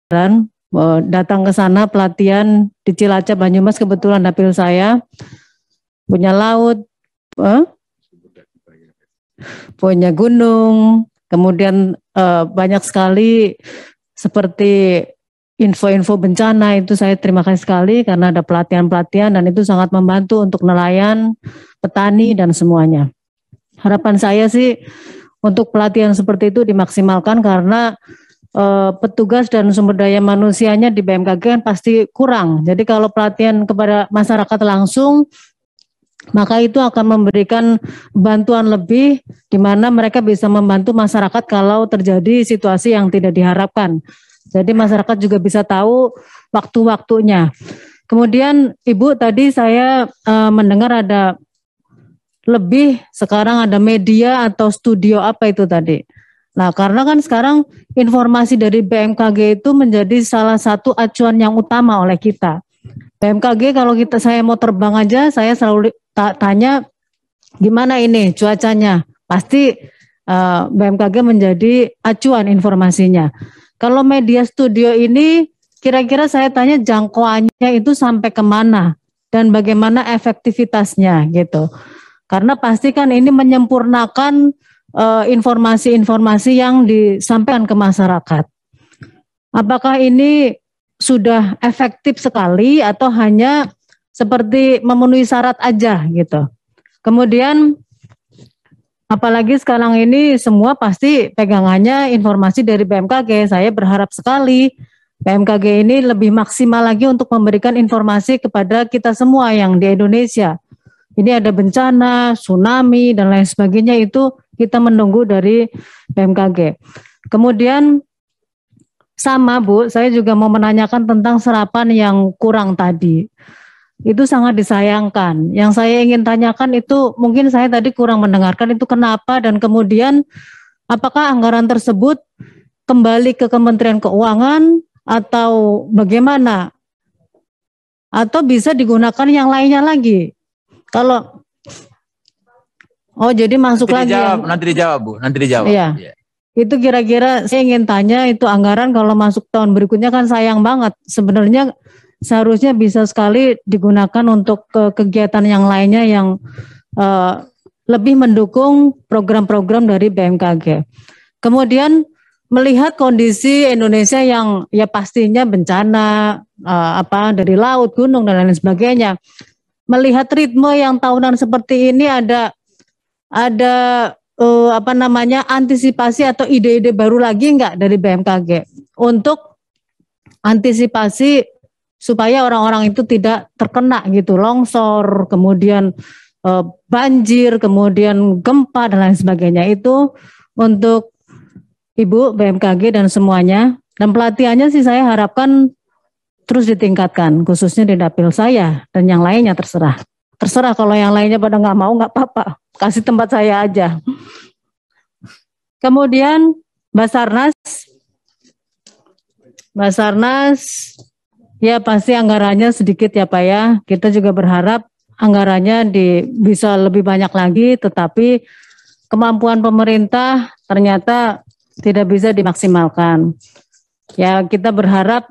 datang ke sana pelatihan di Cilacap Banyumas, kebetulan dapil saya punya laut, punya gunung, kemudian banyak sekali seperti info-info bencana. Itu saya terima kasih sekali karena ada pelatihan-pelatihan dan itu sangat membantu untuk nelayan, petani dan semuanya. Harapan saya sih untuk pelatihan seperti itu dimaksimalkan karena petugas dan sumber daya manusianya di BMKG kan pasti kurang. Jadi kalau pelatihan kepada masyarakat langsung, maka itu akan memberikan bantuan lebih di mana mereka bisa membantu masyarakat kalau terjadi situasi yang tidak diharapkan. Jadi masyarakat juga bisa tahu waktu-waktunya. Kemudian Ibu, tadi saya mendengar ada lebih sekarang ada media atau studio apa itu tadi. Nah, karena kan sekarang informasi dari BMKG itu menjadi salah satu acuan yang utama oleh kita. BMKG kalau saya mau terbang aja, saya selalu tanya gimana ini cuacanya. Pasti BMKG menjadi acuan informasinya. Kalau media studio ini kira-kira saya tanya jangkauannya itu sampai kemana dan bagaimana efektivitasnya gitu. Karena pasti kan ini menyempurnakan informasi-informasi yang disampaikan ke masyarakat. Apakah ini sudah efektif sekali atau hanya seperti memenuhi syarat aja gitu. Kemudian apalagi sekarang ini semua pasti pegangannya informasi dari BMKG. Saya berharap sekali BMKG ini lebih maksimal lagi untuk memberikan informasi kepada kita semua yang di Indonesia. Ini ada bencana, tsunami, dan lain sebagainya itu kita menunggu dari BMKG. Kemudian sama Bu, saya juga mau menanyakan tentang serapan yang kurang tadi. Itu sangat disayangkan. Yang saya ingin tanyakan itu mungkin saya tadi kurang mendengarkan itu kenapa dan kemudian apakah anggaran tersebut kembali ke Kementerian Keuangan atau bagaimana? Atau bisa digunakan yang lainnya lagi? Kalau jadi masuk nanti lagi dijawab, nanti dijawab Bu, nanti dijawab. Iya. Ya. Itu kira-kira saya ingin tanya itu anggaran kalau masuk tahun berikutnya kan sayang banget. Sebenarnya seharusnya bisa sekali digunakan untuk kegiatan yang lainnya yang lebih mendukung program-program dari BMKG. Kemudian melihat kondisi Indonesia yang ya pastinya bencana dari laut, gunung dan lain sebagainya. Melihat ritme yang tahunan seperti ini ada antisipasi atau ide-ide baru lagi enggak dari BMKG untuk antisipasi supaya orang-orang itu tidak terkena gitu longsor, kemudian banjir, kemudian gempa dan lain sebagainya. Itu untuk Ibu BMKG dan semuanya. Dan pelatihannya sih saya harapkan terus ditingkatkan, khususnya di dapil saya dan yang lainnya terserah. Terserah kalau yang lainnya pada nggak mau nggak apa-apa, kasih tempat saya aja. Kemudian Basarnas ya pasti anggarannya sedikit ya Pak ya. Kita juga berharap anggarannya bisa lebih banyak lagi, tetapi kemampuan pemerintah ternyata tidak bisa dimaksimalkan. Ya kita berharap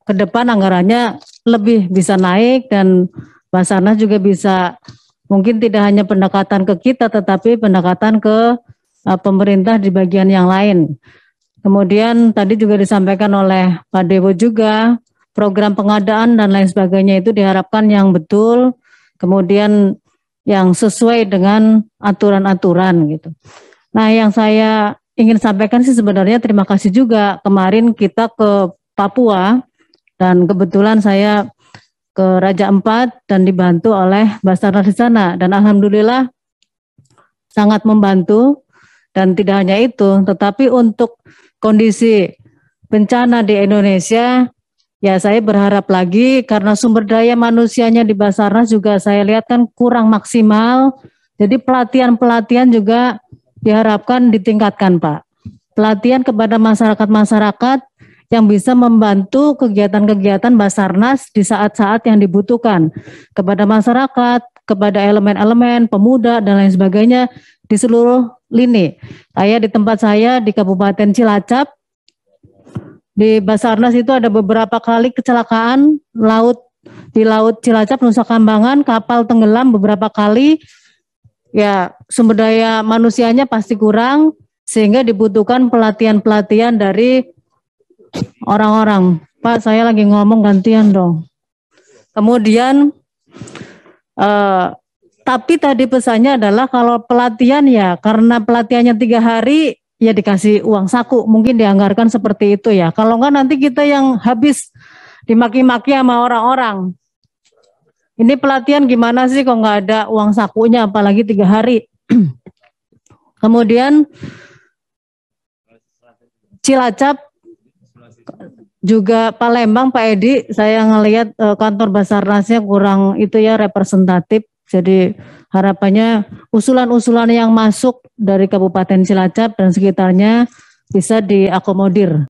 ke depan anggarannya lebih bisa naik dan Basarnas juga bisa mungkin tidak hanya pendekatan ke kita tetapi pendekatan ke pemerintah di bagian yang lain. Kemudian tadi juga disampaikan oleh Pak Dewo juga program pengadaan dan lain sebagainya itu diharapkan yang betul, kemudian yang sesuai dengan aturan-aturan gitu. Nah yang saya ingin sampaikan sih sebenarnya terima kasih juga kemarin kita ke Papua. Dan kebetulan saya ke Raja Ampat dan dibantu oleh Basarnas di sana. Dan alhamdulillah sangat membantu. Dan tidak hanya itu, tetapi untuk kondisi bencana di Indonesia, ya saya berharap lagi karena sumber daya manusianya di Basarnas juga saya lihat kan kurang maksimal. Jadi pelatihan-pelatihan juga diharapkan ditingkatkan Pak. Pelatihan kepada masyarakat-masyarakat yang bisa membantu kegiatan-kegiatan Basarnas di saat-saat yang dibutuhkan kepada masyarakat, kepada elemen-elemen, pemuda dan lain sebagainya di seluruh lini. Saya di tempat saya di Kabupaten Cilacap Di Basarnas itu ada beberapa kali kecelakaan di Laut Cilacap, Nusa Kambangan, kapal tenggelam beberapa kali. Ya, sumber daya manusianya pasti kurang, sehingga dibutuhkan pelatihan-pelatihan dari orang-orang. Pak, saya lagi ngomong, gantian dong. Kemudian, tapi tadi pesannya adalah kalau pelatihan ya, karena pelatihannya 3 hari, ya dikasih uang saku, mungkin dianggarkan seperti itu ya. Kalau enggak nanti kita yang habis dimaki-maki sama orang-orang. Ini pelatihan gimana sih kok nggak ada uang sakunya, apalagi 3 hari. Kemudian Cilacap, juga Palembang, Pak Edi, saya ngelihat kantor Basarnasnya kurang itu ya, representatif. Jadi harapannya usulan-usulan yang masuk dari Kabupaten Cilacap dan sekitarnya bisa diakomodir.